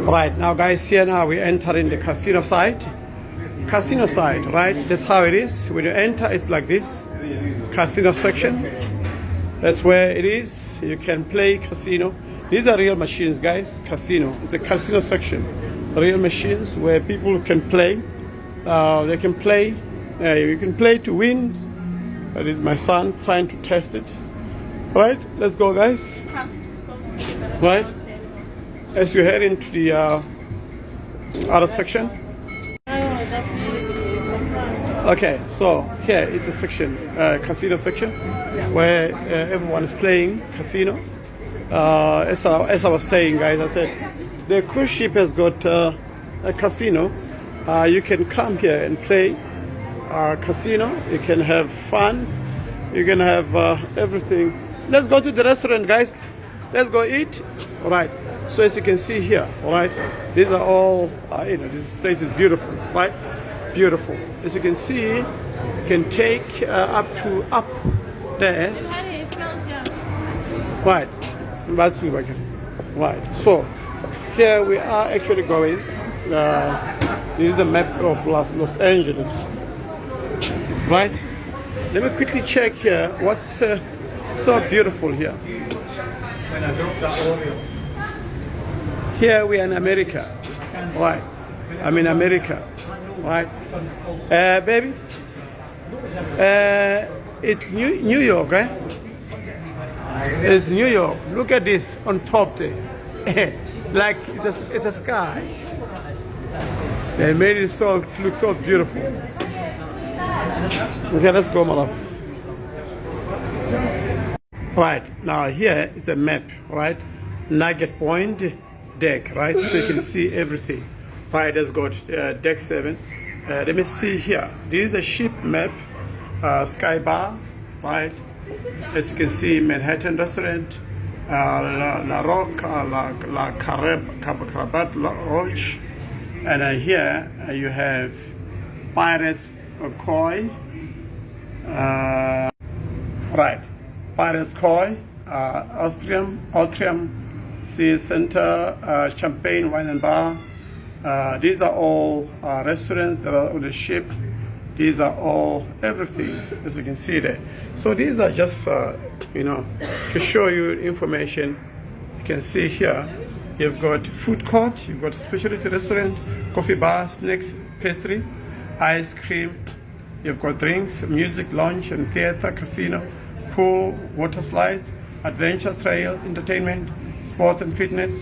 Right now, guys, here now we enter in the casino side. Casino side, right? That's how it is. When you enter, it's like this. Casino section. That's where it is. You can play casino. These are real machines, guys. Casino. It's a casino section. Real machines where people can play. They can play. You can play to win. That is my son trying to test it. Right? Let's go, guys. Right? As you head into the other section. Okay, so here is a section, casino section, where everyone is playing casino. As I was saying, guys, I said the cruise ship has got a casino. You can come here and play casino. You can have fun. You can have everything. Let's go to the restaurant, guys. Let's go eat. All right. So as you can see here, all right, these are all, this place is beautiful, right? Beautiful. As you can see, you can take up there. Right. Right. So here we are actually going. This is the map of Los Angeles. Right. Let me quickly check here. What's so beautiful here? Here we are in America. Right. I'm in America. Right. Baby? It's New York, eh? It's New York. Look at this on top there. Like it's a sky. They made it look so beautiful. Okay, let's go, my love. Right, now here is a map, right? Nugget Point deck, right? So you can see everything. Right, let's go to deck 7. Let me see here. This is the ship map, Sky Bar, right? As you can see, Manhattan Restaurant, La Roque, La Carabat Lodge, and here you have Pirates Koi, right? Pirates Koi, Atrium, Sea Center, Champagne Wine and Bar. These are all restaurants that are on the ship. These are all everything, as you can see there. So these are just, to show you information. You can see here, you've got food court, you've got specialty restaurant, coffee bar, snacks, pastry, ice cream. You've got drinks, music, lounge and theater, casino, pool, water slides, adventure trail, entertainment, sport and fitness.